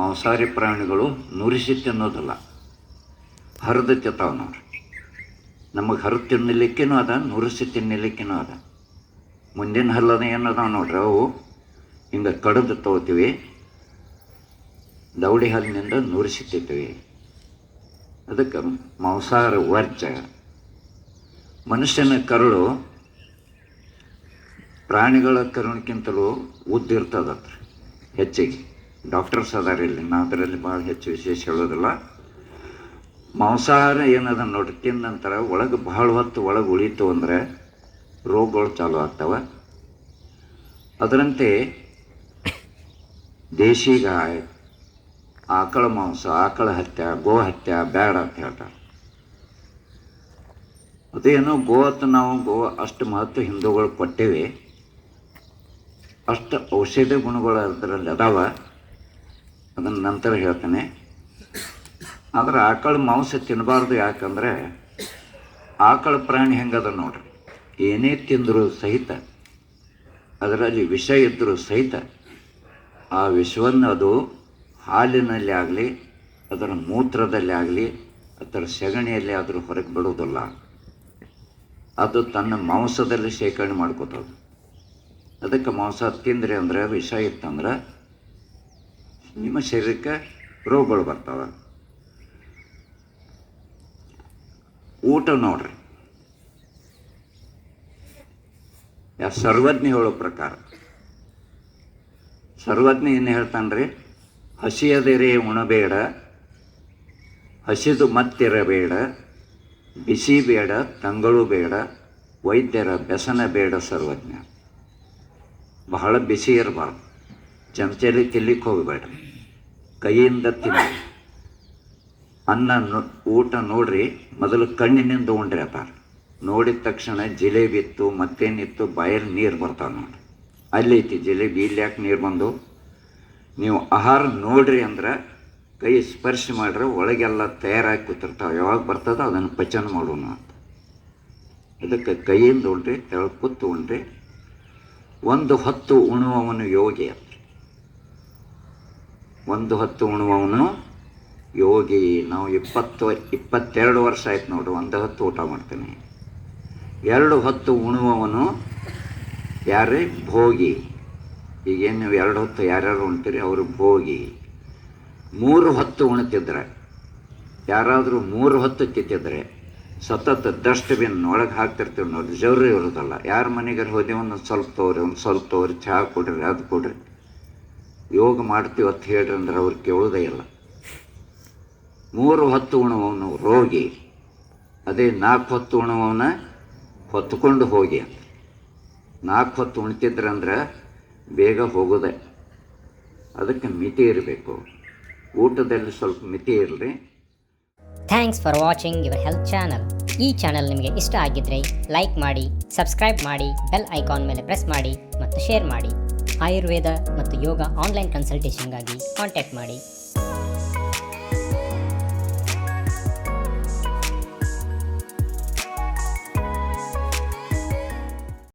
ಮಾಂಸಾಹಾರಿ ಪ್ರಾಣಿಗಳು ನುರಿಸಿ ತಿನ್ನೋದಿಲ್ಲ, ಹರಿದು ತಿಂತಾವೆ ನೋಡ್ರಿ. ನಮಗೆ ಹರಿದು ತಿನ್ನಲಿಕ್ಕೇನೂ ಅದ, ನುರಿಸಿ ತಿನ್ನಲಿಕ್ಕೇನೂ ಅದ. ಮುಂದಿನ ಹಲ್ಲದ ಏನದ ನೋಡ್ರಿ, ಅವು ಹಿಂಗೆ ಕಡಿದು ತೊಗೋತೀವಿ, ದವಡಿ ಹಲ್ಲಿನಿಂದ ನುರಿಸಿ ತಿಂತೀವಿ. ಅದಕ್ಕೆ ಮಾಂಸಾಹಾರ ವರ್ಜ. ಮನುಷ್ಯನ ಕರುಳು ಪ್ರಾಣಿಗಳ ಕರುಳಿಗಿಂತಲೂ ಉದ್ದಿರ್ತದತ್ರಿ ಹೆಚ್ಚಿಗೆ. ಡಾಕ್ಟರ್ಸ್ ಅದಾರ ಇಲ್ಲಿ, ನಾ ಅದರಲ್ಲಿ ಭಾಳ ಹೆಚ್ಚು ವಿಶೇಷ ಹೇಳೋದಿಲ್ಲ. ಮಾಂಸಾಹಾರ ಏನದ ನೋಡಿ, ತಿಂದ ನಂತರ ಒಳಗೆ ಭಾಳ ಹೊತ್ತು ಒಳಗೆ ಉಳಿತು ಅಂದರೆ ರೋಗಗಳು ಚಾಲು ಆಗ್ತವೆ. ಅದರಂತೆ ದೇಶಿ ಗಾಯ, ಆಕಳ ಮಾಂಸ, ಆಕಳ ಹತ್ಯೆ, ಗೋ ಹತ್ಯೆ ಬೇಡ ಅಂತ ಹೇಳ್ತಾರೆ. ಅದೇನೋ ನಾವು ಅಷ್ಟು ಮಹತ್ವ ಹಿಂದೂಗಳು ಕೊಟ್ಟೇವೆ, ಅಷ್ಟು ಔಷಧಿ ಗುಣಗಳು ಅದರಲ್ಲಿ ಅದಾವ, ಅದನ್ನು ನಂತರ ಹೇಳ್ತೇನೆ. ಆದರೆ ಆಕಳ ಮಾಂಸ ತಿನ್ನಬಾರ್ದು. ಯಾಕಂದರೆ ಆಕಳ ಪ್ರಾಣಿ ಹೆಂಗದ ನೋಡ್ರಿ, ಏನೇ ತಿಂದರೂ ಸಹಿತ ಅದರಲ್ಲಿ ವಿಷ ಇದ್ದರೂ ಸಹಿತ ಆ ವಿಷವನ್ನು ಅದು ಹಾಲಿನಲ್ಲಿ ಆಗಲಿ, ಅದರ ಮೂತ್ರದಲ್ಲಿ ಆಗಲಿ, ಅದರ ಸೆಗಣಿಯಲ್ಲಿ ಆದರೂ ಹೊರಗೆ ಬಿಡೋದಿಲ್ಲ. ಅದು ತನ್ನ ಮಾಂಸದಲ್ಲಿ ಶೇಖರಣೆ ಮಾಡ್ಕೋತದೆ. ಅದಕ್ಕೆ ಮಾಂಸ ತಿಂದ್ರಿ ಅಂದರೆ, ವಿಷ ಇತ್ತಂದ್ರೆ ನಿಮ್ಮ ಶರೀರಕ್ಕೆ ರೋಗಗಳು ಬರ್ತಾವೆ. ಊಟ ನೋಡ್ರಿ, ಸರ್ವಜ್ಞ ಹೇಳೋ ಪ್ರಕಾರ, ಸರ್ವಜ್ಞ ಏನು ಹೇಳ್ತಾನೆ ರೀ, ಹಸಿಯದಿರೇ ಉಣಬೇಡ, ಹಸಿದು ಮತ್ತಿರಬೇಡ, ಬಿಸಿ ಬೇಡ, ತಂಗಳು ಬೇಡ, ವೈದ್ಯರ ವ್ಯಸನ ಬೇಡ ಸರ್ವಜ್ಞ. ಬಹಳ ಬಿಸಿ ಇರಬಾರ್ದು, ಚಮಚಲಿ ತಿನ್ಲಿಕ್ಕೆ ಹೋಗಬೇಡ್ರಿ, ಕೈಯಿಂದ ತಿನ್ನಿ. ಊಟ ನೋಡ್ರಿ, ಮೊದಲು ಕಣ್ಣಿನಿಂದ ಉಂಡ್ರಿ ಅಪ್ಪಾರ. ನೋಡಿದ ತಕ್ಷಣ ಜಿಲೇಬಿ ಇತ್ತು, ಮತ್ತೇನಿತ್ತು, ಬಾಯಲ್ಲಿ ನೀರು ಬರ್ತಾವೆ ನೋಡ್ರಿ. ಅಲ್ಲಿ ಐತಿ ಜಿಲೇಬಿ, ಇಲ್ಲಿ ಯಾಕೆ ನೀರು ಬಂದು? ನೀವು ಆಹಾರ ನೋಡ್ರಿ ಅಂದ್ರೆ ಕೈ ಸ್ಪರ್ಶ ಮಾಡ್ರೆ ಒಳಗೆಲ್ಲ ತಯಾರಾಗಿ ಕೂತಿರ್ತಾವೆ. ಯಾವಾಗ ಬರ್ತದೋ ಅದನ್ನು ಪಚನ ಮಾಡೋಣ ಅಂತ. ಅದಕ್ಕೆ ಕೈಯಿಂದ ಉಂಡ್ರಿ, ತೆಳಗೆ ಕೂತು ಉಂಡ್ರಿ. ಒಂದು ಹೊತ್ತು ಉಣುವವನು ಯೋಗಿ ಅಂತ. ಒಂದು ಹೊತ್ತು ಉಣುವವನು ಯೋಗಿ. ನಾವು 22 ವರ್ಷ ಆಯ್ತು ನೋಡ್ರಿ, ಒಂದು ಹೊತ್ತು ಊಟ ಮಾಡ್ತೀನಿ. 2 ಹೊತ್ತು ಉಣುವವನು ಯಾರೇ ಭೋಗಿ. ಈಗೇನು ನೀವು 2 ಹೊತ್ತು ಯಾರ್ಯಾರು ಉಣ್ತೀರಿ ಅವರು ಭೋಗಿ. 3 ಹೊತ್ತು ಉಣ್ತಿದ್ರೆ, ಯಾರಾದರೂ 3 ಹೊತ್ತು ತಿಂತಿದ್ರೆ ಸತತ ಡಸ್ಟ್ಬಿನ್ ಒಳಗೆ ಹಾಕ್ತಿರ್ತೀವಿ ನೋಡಿ, ಜವ್ರಿ ಇರೋದಲ್ಲ. ಯಾರ ಮನೆಗೆ ಹೋದೆ ಒಂದು ಸ್ವಲ್ಪ ತೋರಿ, ಚಹಾ ಕೊಡ್ರಿ, ಅದು ಕೊಡ್ರಿ, ಯೋಗ ಮಾಡ್ತೀವಿ ಅಂತ ಹೇಳ್ರಿ ಅಂದ್ರೆ ಅವ್ರು ಕೇಳೋದೇ ಇಲ್ಲ. 3 ಹೊತ್ತು ಉಣುವವನು ರೋಗಿ. ಅದೇ 4 ಹೊತ್ತು ಉಣುವವನ ಹೊತ್ಕೊಂಡು ಹೋಗಿ ಅಂತ. 4 ಹೊತ್ತು ಉಣ್ತಿದ್ರಂದ್ರೆ ಬೇಗ ಹೋಗೋದೆ. ಅದಕ್ಕೆ ಮಿತಿ ಇರಬೇಕು, ಊಟದಲ್ಲಿ ಸ್ವಲ್ಪ ಮಿತಿ ಇರಲಿ. Thanks for watching your health channel. ಈ ಚಾನಲ್ ನಿಮಗೆ ಇಷ್ಟ ಆಗಿದ್ದರೆ ಲೈಕ್ ಮಾಡಿ, ಸಬ್ಸ್ಕ್ರೈಬ್ ಮಾಡಿ, ಬೆಲ್ ಐಕಾನ್ ಮೇಲೆ ಪ್ರೆಸ್ ಮಾಡಿ ಮತ್ತು ಶೇರ್ ಮಾಡಿ. ಆಯುರ್ವೇದ ಮತ್ತು ಯೋಗ ಆನ್ಲೈನ್ ಕನ್ಸಲ್ಟೇಷನ್ಗಾಗಿ ಕಾಂಟ್ಯಾಕ್ಟ್ ಮಾಡಿ.